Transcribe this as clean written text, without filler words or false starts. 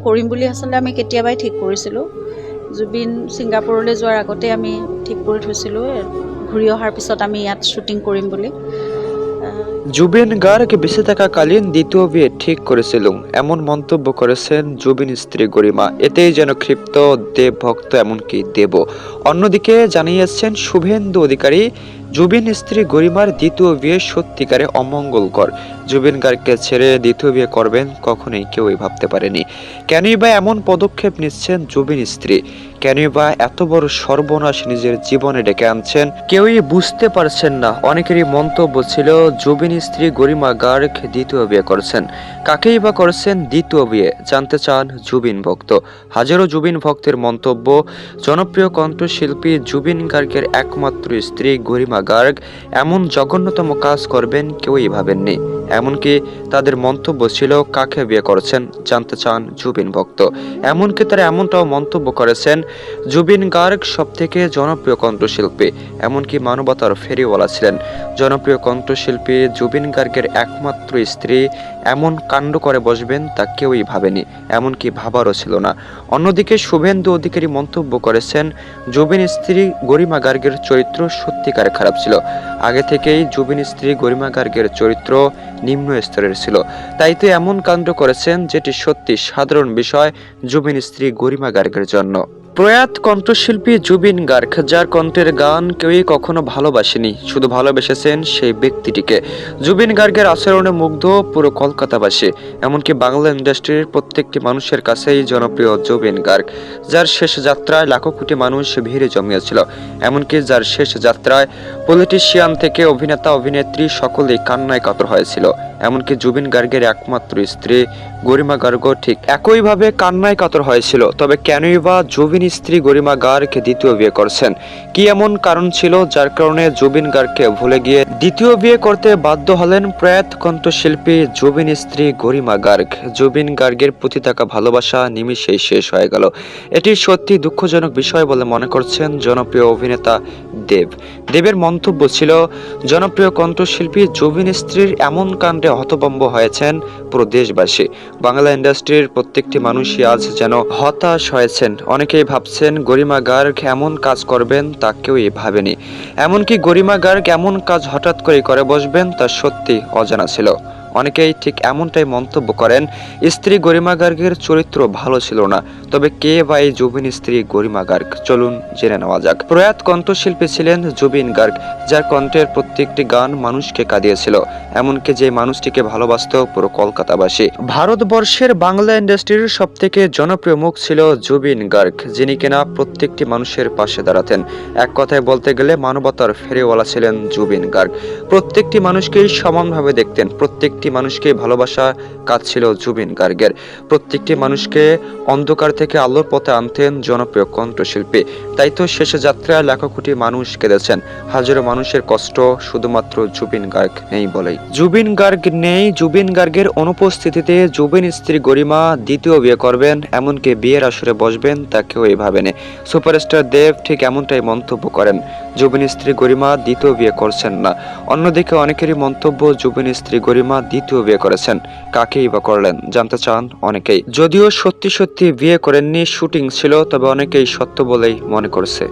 কৰিম বুলি আচলতে আমি কেতিয়াবাই ঠিক কৰিছিলোঁ। জুবিন ছিংগাপুৰলৈ যোৱাৰ আগতে আমি ঠিক কৰি থৈছিলোঁ ঘূৰি অহাৰ পিছত আমি ইয়াত শ্বুটিং কৰিম বুলি। জুবিন গার্গ বেঁচে থাকাকালীন দ্বিতীয় বিয়ে ঠিক করেছিল এমন মন্তব্য করেছেন জুবিন স্ত্রী গরিমা। এতেই যেন ক্ষিপ্ত দেব ভক্ত এমনকি দেব। অন্যদিকে জানিয়েছেন শুভেন্দু অধিকারী জুবিন স্ত্রী গরিমার দ্বিতীয় বিয়ে সত্যিকারে অমঙ্গলকর। জুবিন গার্গকে ছেড়ে দ্বিতীয় বিয়ে করবেন কখনোই কেউই ভাবতে পারেনি। কেনই বা এমন পদক্ষেপ নিচ্ছেন জুবিন স্ত্রী? কেনই বা এত বড় সর্বনাশ নিজের জীবনে ডেকে আনছেন? কেউই বুঝতে পারছেন না। অনেকেরই মন্তব্য ছিল জুবিন স্ত্রী গরিমা গার্গ দ্বিতীয় বিয়ে করছেন। কাকেই বা করছেন দ্বিতীয় বিয়ে জানতে চান জুবিন ভক্ত। হাজারো জুবিন ভক্তের মন্তব্য, জনপ্রিয় কণ্ঠশিল্পী জুবিন গার্গের একমাত্র স্ত্রী গরিমা গার্গ এমন জঘন্যতম কাজ করবেন কেউই ভাবেননি। এমনকি তাদের মন্তব্য ছিল কাকে বিয়ে করছেন জানতে চান জুবিন ভক্ত। এমনকি তারা এমনটাও মন্তব্য করেছেন জুবিন গার্গ সবথেকে জনপ্রিয় কণ্ঠশিল্পী, এমনকি মানবতার ফেরিওয়ালা ছিলেন। জনপ্রিয় কণ্ঠশিল্পী জুবিন গার্গের একমাত্র স্ত্রী এমন কাণ্ড করে বসবেন তা কেউই ভাবেনি, এমনকি ভাবারও ছিল না। অন্যদিকে শুভেন্দু অধিকারী মন্তব্য করেছেন জুবিন স্ত্রী গরিমা গার্গের চরিত্র সত্যিকার খারাপ ছিল। আগে থেকেই জুবিন স্ত্রী গরিমা গার্গের চরিত্র নিম্ন স্তরের ছিল, তাই তো এমন কাণ্ড করেছেন যেটি সত্যি সাধারণ বিষয় জুবিন স্ত্রী গরিমা গার্গের জন্য। প্রয়াত কণ্ঠশিল্পী জুবিন গার্গ, যার কণ্ঠের গান কেউই কখনো ভালোবাসেনি, শুধু ভালোবেসেছেন সেই ব্যক্তিটিকে। জুবিন গার্গের আচরণে মুগ্ধ পুরো কলকাতাবাসী, এমনকি বাংলা ইন্ডাস্ট্রির প্রত্যেকটি মানুষের কাছেই জনপ্রিয় জুবিন গার্গ, যার শেষ যাত্রায় লাখো কোটি মানুষ ভিড়ে জমিয়েছিল। এমনকি যার শেষ যাত্রায় পলিটিশিয়ান থেকে অভিনেতা অভিনেত্রী সকলেই কান্নায় কাতর হয়েছিল। এমনকি জুবিন গার্গের একমাত্র স্ত্রী গরিমা গার্গ ঠিক একইভাবে কান্নায় কাতর হয়েছিল। তবে কেনই বা জুবিন স্ত্রী গরিমা গার্গ দ্বিতীয় বিয়ে করছেন? কি এমন কারণ ছিল যার কারণে জুবিন গার্গকে ভুলে গিয়ে দ্বিতীয় বিয়ে করতে বাধ্য হলেন প্রয়াত কণ্ঠশিল্পী জুবিন স্ত্রী গরিমা গার্গ? জুবিন গার্গের প্রতি থাকা ভালোবাসা নিমিষেই শেষ হয়ে গেল। এটি সত্যি দুঃখজনক বিষয় বলে মনে করছেন জনপ্রিয় অভিনেতা দেবের মন্তব্য ছিল জনপ্রিয় কণ্ঠশিল্পী জুবিন স্ত্রীর এমন কাণ্ডে হতভম্ব হয়েছেন পুরো দেশবাসী। বাংলা ইন্ডাস্ট্রির প্রত্যেকটি মানুষই আজ যেন হতাশ হয়েছেন। অনেকেই ভাবছেন গরিমা গার্গ এমন কাজ করবেন তা কেউই ভাবেনি। এমনকি গরিমা গার্গ এমন কাজ হঠাৎ করে বসবেন তা সত্যি অজানা ছিল। অনেকেই ঠিক এমনটাই মন্তব্য করেন স্ত্রী গরিমা গার্গের চরিত্র ভালো ছিল না। তবে কে বা এই জুবিন স্ত্রী গরিমা গার্গ, চলুন জেনে নেওয়া যাক। প্রয়াত কণ্ঠশিল্পী ছিলেন জুবিন গার্গ, যার কণ্ঠের প্রত্যেকটি গান মানুষকে কাঁদিয়েছিল, এমনকি যে মানুষটিকে ভালোবাসত পুরো কলকাতাবাসী। ভারতবর্ষের বাংলা ইন্ডাস্ট্রির সব থেকে জনপ্রিয় মুখ ছিল জুবিন গার্গ, যিনি কিনা প্রত্যেকটি মানুষের পাশে দাঁড়াতেন। এক কথায় বলতে গেলে মানবতার ফেরিওয়ালা ছিলেন জুবিন গার্গ। প্রত্যেকটি মানুষকেই সমানভাবে দেখতেন, প্রত্যেকটি মানুষকে ভালোবাসা কাজ ছিল জুবিন গার্গের। প্রত্যেকটি মানুষকে অন্ধকার থেকে আলোর পথে আনতেন জনপ্রিয় কণ্ঠশিল্পী। তাই তো শেষ যাত্রায় লাখো কোটি মানুষ কেঁদেছেন। হাজারো মানুষের কষ্ট শুধুমাত্র জুবিন গার্গ নেই বলেই। জুবিন গার্গ নেই, জুবিন গার্গের অনুপস্থিতিতে জুবিন স্ত্রী গরিমা দ্বিতীয় বিয়ে করবেন, এমনকি বিয়ের আসরে বসবেন তা কেউই ভাবেনি। সুপারস্টার দেব ঠিক এমনটাই মন্তব্য করেন, জুবিন স্ত্রী গরিমা দ্বিতীয় বিয়ে করছেন না। অন্যদিকে অনেকেরই মন্তব্য জুবিন স্ত্রী গরিমা দ্বিতীয় বিয়ে করেছেন। কাকেই বা করলেন জানতে চান অনেকেই। যদিও সত্যি বিয়ে করেননি, শুটিং ছিল, তবে অনেকেই সত্য বলেই মনে করছে।